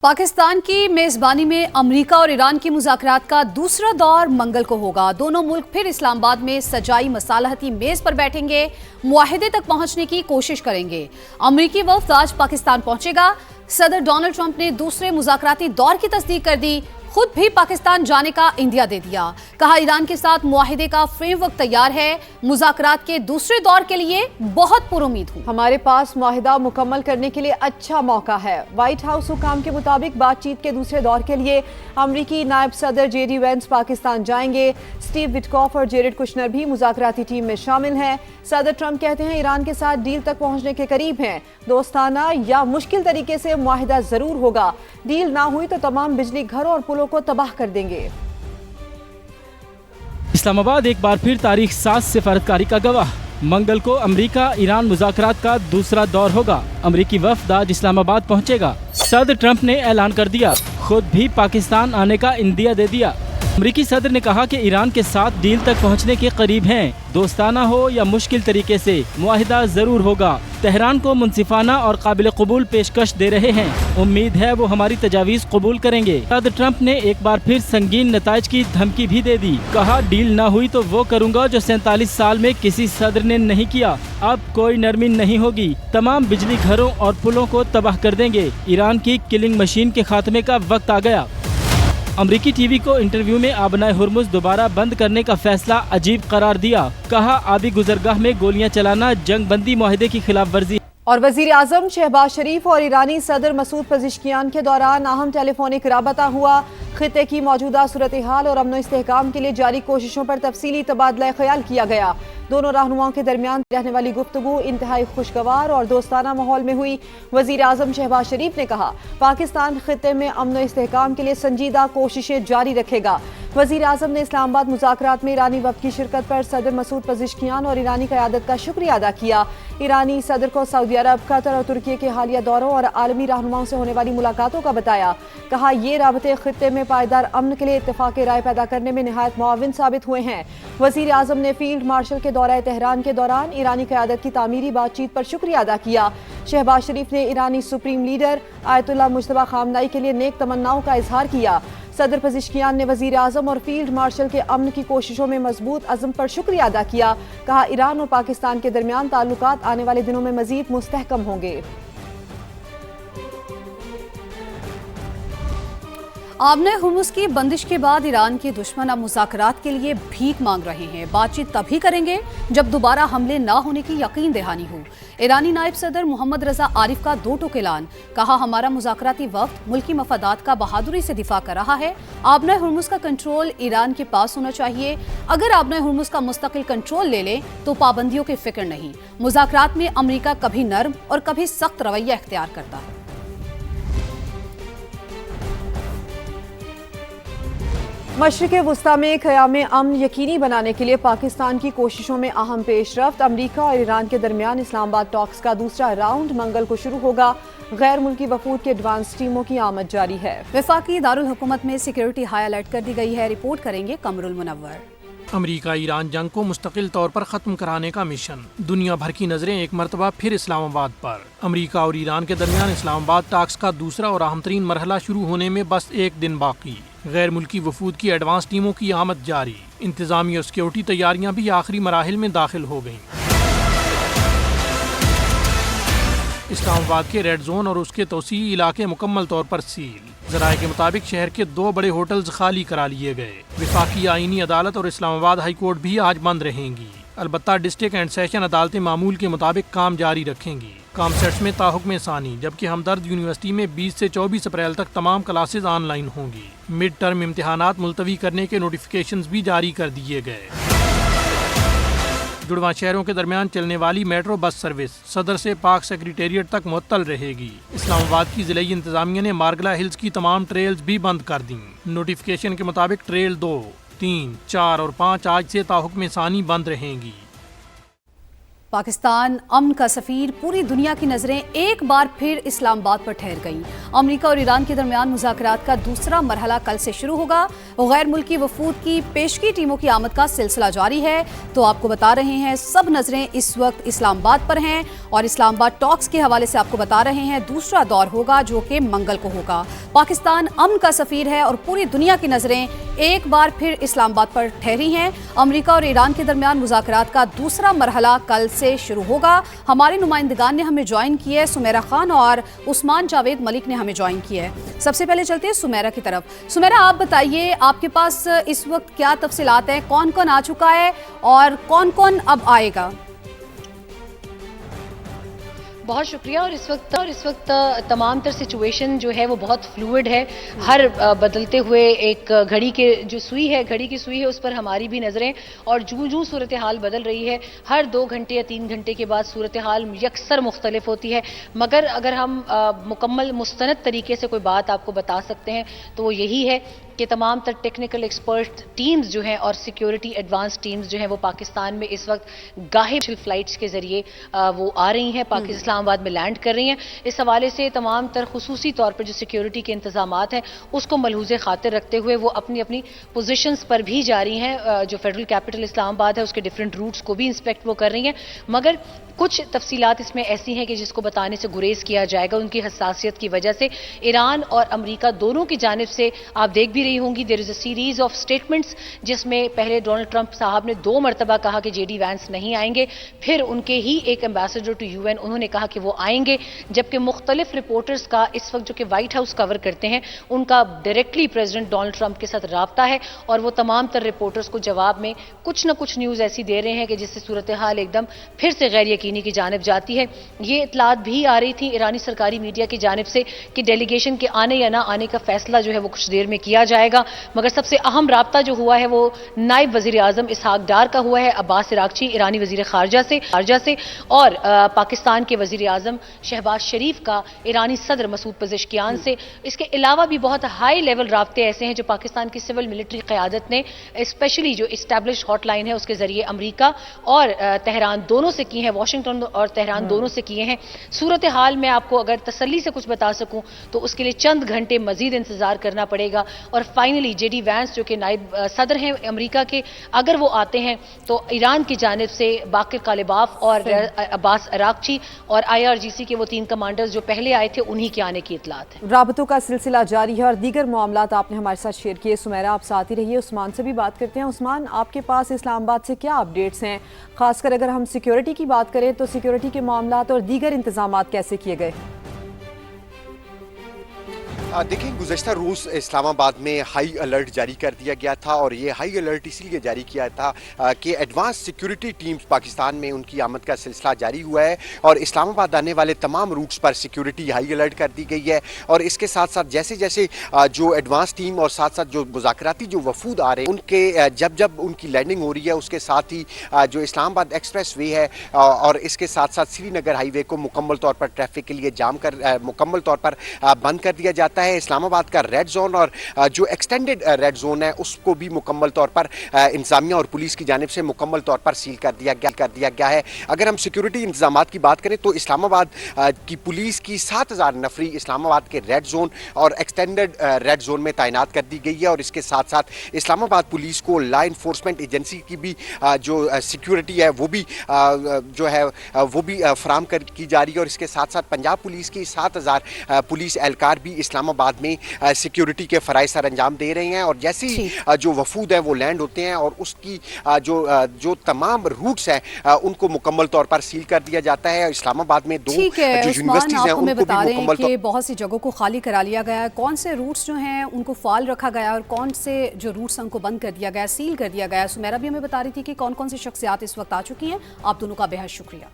पाकिस्तान की मेजबानी में अमेरिका और ईरान की मुज़ाकरात का दूसरा दौर मंगल को होगा। दोनों मुल्क फिर इस्लामाबाद में सजाई मसालहती मेज पर बैठेंगे, मुआहिदे तक पहुंचने की कोशिश करेंगे। अमेरिकी वफ़द आज पाकिस्तान पहुंचेगा। सदर डोनाल्ड ट्रंप ने दूसरे मुज़ाकराती दौर की तस्दीक कर दी, खुद भी पाकिस्तान जाने का इंदिया दे दिया। कहा ईरान के साथ मुआहिदे का फ्रेमवर्क तैयार है, मुज़ाकरात के दूसरे दौर के लिए बहुत पुरुमीद हूँ। हमारे पास मुआहिदा मुकम्मल करने के लिए अच्छा मौका है। व्हाइट हाउस हुकाम के मुताबिक बातचीत के दूसरे दौर के लिए अमरीकी नायब सदर जेडी वेंस पाकिस्तान जाएंगे। स्टीव विटकॉफ और जेरेड कुशनर भी मुज़ाकराती टीम में शामिल हैं। सदर ट्रंप कहते हैं ईरान के साथ डील तक पहुंचने के करीब हैं। दोस्ताना या मुश्किल तरीके से मुआहिदा जरूर होगा। डील ना हुई तो तमाम बिजली घरों और पुलों को तबाह कर देंगे। इस्लामाबाद एक बार फिर तारीख 7 सिफारतकारी का गवाह। मंगल को अमेरिका ईरान मुज़ाकरात का दूसरा दौर होगा। अमेरिकी वफ़द आज इस्लामाबाद पहुंचेगा। सदर ट्रंप ने ऐलान कर दिया, खुद भी पाकिस्तान आने का इंदिया दे दिया। अमेरिकी सदर ने कहा कि ईरान के साथ डील तक पहुंचने के करीब हैं। दोस्ताना हो या मुश्किल तरीके से मुआहिदा जरूर होगा। तेहरान को मुनसिफाना और काबिल कबूल पेशकश दे रहे हैं। उम्मीद है वो हमारी तजावीज़ कबूल करेंगे। सदर ट्रंप ने एक बार फिर संगीन नताइज की धमकी भी दे दी। कहा डील ना हुई तो वो करूँगा जो 47 साल में किसी सदर ने नहीं किया। अब कोई नरमी नहीं होगी। तमाम बिजली घरों और पुलों को तबाह कर देंगे। ईरान की किलिंग मशीन के खात्मे का वक्त आ गया। अमरीकी टीवी को इंटरव्यू में आबनाए हुर्मुज दोबारा बंद करने का फैसला अजीब करार दिया। कहा आबी गुजरगाह में गोलियां चलाना जंग बंदी मुआहिदे की खिलाफ वर्जी। और वजीर आजम शहबाज शरीफ और ईरानी सदर मसूद पज़ेश्कियान के दौरान अहम टेलीफोनिक राबता हुआ। खित्ते की मौजूदा सूरत हाल और अमन इस्तेहकाम के लिए जारी कोशिशों पर तफसीली तबादला ख्याल किया गया। दोनों रहनुमाओं के दरमियान रहने वाली गुफ्तगू इंतहाई खुशगवार और दोस्ताना माहौल में हुई। वजीर आजम शहबाज शरीफ ने कहा पाकिस्तान खित्ते में अमन इस्तेहकाम के लिए संजीदा कोशिशें जारी रखेगा। वजीर आजम ने इस्लामाबाद मुज़ाकरात में ईरानी वफ़द की शिरकत पर सदर मसूद पज़ेश्कियान और ईरानी क़यादत का शुक्रिया अदा किया। ईरानी सदर को सऊदी अरब, कतर और तुर्की के हालिया दौरों और आलमी रहनुमाओं से होने वाली मुलाकातों का बताया। कहा ये राबते खित्ते में पायदार अमन के लिए इत्तेफाक राय पैदा करने में निहायत मुआविन साबित हुए हैं। वजीर आजम ने फील्ड मार्शल के दौरा तेहरान के दौरान ईरानी क़यादत की तामीरी बातचीत पर शुक्रिया अदा किया। शहबाज शरीफ ने ईरानी supreme leader Ayatollah Mojtaba Khamenei के लिए नेक तमन्नाओं का इजहार किया। सदर पज़ेश्कियान ने वजीर आजम और फील्ड मार्शल के अमन की कोशिशों में मजबूत अज़म पर शुक्रिया अदा किया। कहा ईरान और पाकिस्तान के दरमियान ताल्लुकात आने वाले दिनों में मजीद मुस्तहकम होंगे। आबने हुर्मुज़ की बंदिश के बाद ईरान के दुश्मन अब मुज़ाकरात के लिए भीख मांग रहे हैं। बातचीत तभी करेंगे जब दोबारा हमले न होने की यकीन दहानी हो। ईरानी नायब सदर मोहम्मद रजा आरिफ का दो टूक ऐलान। कहा हमारा मुज़ाकराती वक्त मुल्की मफादात का बहादुरी से दिफा कर रहा है। आबने हुर्मुज़ का कंट्रोल ईरान के पास होना चाहिए। अगर आबने हुर्मुज़ का मुस्तकिल कंट्रोल ले ले तो पाबंदियों की फिक्र नहीं। मुज़ाकरात में अमरीका कभी नर्म और कभी सख्त रवैया इख्तियार करता है। मशरिक़ वुस्ता में क़याम अमन यकीनी बनाने के लिए पाकिस्तान की कोशिशों में अहम पेशरफ्त। अमरीका और ईरान के दरमियान इस्लामाबाद टॉक्स का दूसरा राउंड मंगल को शुरू होगा। गैर मुल्की वफूद की एडवांस टीमों की आमद जारी है। वफाकी दारुल हुकूमत में सिक्योरिटी हाई अलर्ट कर दी गई है। रिपोर्ट करेंगे कमरुल मुनव्वर। अमरीका ईरान जंग को मुस्तकिल तौर पर ख़त्म कराने का मिशन। दुनिया भर की नज़रें एक मरतबा फिर इस्लामाबाद पर। अमरीका और ईरान के दरमियान इस्लामाबाद टॉक्स का दूसरा और अहम तरीन मरहला शुरू होने में बस एक दिन बाकी। गैर मुल्की वफूद की एडवांस टीमों की आमद जारी। इंतजामी और सिक्योरिटी तैयारियां भी आखिरी मराहिल में दाखिल हो गईं। इस्लामाबाद के रेड जोन और उसके तोसी इलाके मुकम्मल तौर पर सील। ज़राए के मुताबिक शहर के 2 बड़े होटल्स खाली करा लिए गए। वफाकी आईनी अदालत और इस्लामाबाद हाई कोर्ट भी आज बंद रहेंगी। अलबत्ता डिस्ट्रिक्ट एंड सेशन अदालतें मामूल के मुताबिक काम जारी रखेंगी। काम सेट्स में ताहुक्म सानी, जबकि हमदर्द यूनिवर्सिटी में 20 से 24 अप्रैल तक तमाम क्लासेज ऑनलाइन होंगी। मिड टर्म इम्तिहानात मुलतवी करने के नोटिफिकेशंस भी जारी कर दिए गए। जुड़वा शहरों के दरमियान चलने वाली मेट्रो बस सर्विस सदर से पाक सेक्रेटेरिएट तक मुअत्तल रहेगी। इस्लामाबाद की ज़िलाई इंतजामिया ने मार्गला हिल्स की तमाम ट्रेल्स भी बंद कर दी। नोटिफिकेशन के मुताबिक ट्रेल 2, 3, 4 और 5 आज से ताहुक्म सानी बंद रहेंगी। पाकिस्तान अमन का सफीर, पूरी दुनिया की नजरें एक बार फिर इस्लामाबाद पर ठहर गईं। अमेरिका और ईरान के दरमियान मुज़ाकरात का दूसरा मरहला कल से शुरू होगा। गैर मुल्की वफूद की पेशगी टीमों की आमद का सिलसिला जारी है। तो आपको बता रहे हैं, सब नजरें इस वक्त इस्लामाबाद पर हैं और इस्लामाबाद टॉक्स के हवाले से आपको बता रहे हैं दूसरा दौर होगा जो कि मंगल को होगा। पाकिस्तान अमन का सफीर है और पूरी दुनिया की नजरें एक बार फिर इस्लामाबाद पर ठहरी हैं। अमेरिका और ईरान के दरमियान मुज़ाकरात का दूसरा मरहला कल से शुरू होगा। हमारे नुमाइंदगान ने हमें ज्वाइन किया है, सुमेरा खान और उस्मान जावेद मलिक ने हमें ज्वाइन किया है। सबसे पहले चलते हैं सुमेरा की तरफ। सुमेरा, आप बताइए, आपके पास इस वक्त क्या तफसीलात हैं, कौन कौन आ चुका है और कौन कौन अब आएगा? बहुत शुक्रिया। और इस वक्त तमाम तर सिचुएशन जो है वो बहुत फ्लूइड है। हर बदलते हुए एक घड़ी की सुई है उस पर हमारी भी नज़रें, और जूं सूरत हाल बदल रही है, हर 2 घंटे या 3 घंटे के बाद सूरत हाल यकसर मुख्तलिफ होती है। मगर अगर हम मुकम्मल मुस्तनद तरीके से कोई बात आपको बता सकते हैं तो वो यही है कि तमाम तर टेक्निकल एक्सपर्ट टीम्स जो हैं और सिक्योरिटी एडवांस टीम्स जो हैं वो पाकिस्तान में इस वक्त गाहिब फ्लाइट्स के ज़रिए वो आ रही हैं, इस्लामाबाद में लैंड कर रही हैं। इस हवाले से तमाम तर खुसूसी तौर पर जो सिक्योरिटी के इंतजामात हैं उसको मलहूज़े खातिर रखते हुए वो अपनी अपनी पोजीशंस पर भी जा रही हैं। जो फेडरल कैपिटल इस्लामाबाद है उसके डिफरेंट रूट्स को भी इंस्पेक्ट वो कर रही हैं। मगर कुछ तफसीलात इसमें ऐसी हैं कि जिसको बताने से गुरेज किया जाएगा उनकी हसासियत की वजह से। ईरान और अमेरिका दोनों की जानिब से आप देख भी रही होंगी, there is a series of statements जिसमें पहले डोनाल्ड ट्रंप साहब ने 2 मरतबा कहा कि जेडी वैंस नहीं आएंगे, फिर उनके ही एक एम्बेसडर टू यूएन उन्होंने कहा कि वो आएंगे, जबकि मुख्तलिफ रिपोर्टर्स का इस वक्त जो कि व्हाइट हाउस कवर करते हैं उनका डायरेक्टली प्रेसिडेंट डोनाल्ड ट्रंप के साथ राब्ता है और वो तमाम तर रिपोर्टर्स को जवाब में कुछ न कुछ न्यूज़ ऐसी दे रहे हैं कि जिससे सूरत हाल एकदम फिर से गैर यकीनी की जानिब जाती है। ये इतलात भी आ रही थी ईरानी सरकारी मीडिया की जानिब से कि डेलीगेशन के आने या ना आने का फैसला जो है वो कुछ देर में किया जाएगा। मगर सबसे अहम राब्ता जो हुआ है वो नायब वजीर आजम इसहाक डार का हुआ है अब्बास इराक्ची ईरानी वजीर खारजा से और पाकिस्तान के वजीर आजम शहबाज शरीफ का ईरानी सदर मसूद पेज़ेश्कियान से। इसके अलावा भी बहुत हाई लेवल राब्ते ऐसे हैं जो पाकिस्तान की सिविल मिलिट्री क़यादत ने स्पेशली जो इस्टेब्लिश हॉटलाइन है उसके जरिए अमेरिका और तेहरान दोनों से की है, वाशिंगटन और तेहरान दोनों से किए हैं। सूरत हाल में आपको अगर तसल्ली से कुछ बता सकूं तो उसके लिए चंद घंटे मजीद इंतजार करना पड़ेगा और फाइनली जेडी वैंस जो कि नायब सदर हैं अमेरिका के, अगर वो आते हैं तो ईरान की जानिब से बाकिर कालिबाफ और अब्बास इराक्ची और IRGC के वो 3 कमांडर्स जो पहले आए थे उन्हीं के आने की इतलात है। राबतों का सिलसिला जारी है और दीगर मामलात आपने हमारे साथ शेयर किए। सुमेरा, आप साथ ही रहिए। उस्मान से भी बात करते हैं। उस्मान, आपके पास इस्लामाबाद से क्या अपडेट्स हैं? खासकर अगर हम सिक्योरिटी की बात करें तो सिक्योरिटी के मामलात और दीगर इंतजामात कैसे किए गए? देखिए, गुज़श्ता रोज़ इस्लामाबाद में हाई अलर्ट जारी कर दिया गया था और ये हाई अलर्ट इसीलिए जारी किया था कि एडवांस सिक्योरिटी टीम्स पाकिस्तान में उनकी आमद का सिलसिला जारी हुआ है और इस्लामाबाद आने वाले तमाम रूट्स पर सिक्योरिटी हाई अलर्ट कर दी गई है। और इसके साथ साथ जैसे जैसे जो एडवांस टीम और साथ साथ जो मुज़ाकराती जो वफूद आ रहे हैं उनके जब उनकी लैंडिंग हो रही है उसके साथ ही जो इस्लामाबाद एक्सप्रेस वे है और इसके साथ साथ श्रीनगर हाईवे को मुकम्मल तौर पर ट्रैफिक के लिए जाम कर मुकम्मल तौर पर बंद कर दिया जाता है। इस्लामाबाद का रेड जोन और जो एक्सटेंडेड रेड जोन है उसको भी मुकम्मल तौर पर इंतजामिया और पुलिस की जानिब से मुकम्मल तौर पर सील कर दिया गया है। अगर हम सिक्योरिटी इंतजामात की बात करें तो इस्लामाबाद की पुलिस की 7000 नफरी इस्लामाबाद के रेड जोन और एक्सटेंडेड रेड जोन में तैनात कर दी गई है और इसके साथ साथ इस्लामाबाद पुलिस को लॉ इन्फोर्समेंट एजेंसी की भी जो सिक्योरिटी है वो भी जो है वो भी फराम की जा रही है। और इसके साथ साथ पंजाब पुलिस की 7000 पुलिस एहलकार भी इस्लामाबाद में सिक्योरिटी के फ़राइज़ सर अंजाम दे रहे हैं। और जैसे ही जो वफूद है वो लैंड होते हैं और उसकी जो तमाम रूट्स हैं उनको मुकम्मल तौर पर सील कर दिया जाता है। इस्लामाबाद में 2 जो यूनिवर्सिटीज़ हैं उनको भी मुकम्मल तौर पर बहुत सी जगहों को खाली करा लिया गया है। कौन से रूट्स जो हैं उनको फाल रखा गया और कौन से जो रूट्स हैं उनको बंद कर दिया गया, सील कर दिया गया? सुमेरा भी हमें बता रही थी कि कौन कौन सी शख्सियात इस वक्त आ चुकी हैं। आप दोनों का बेहद शुक्रिया।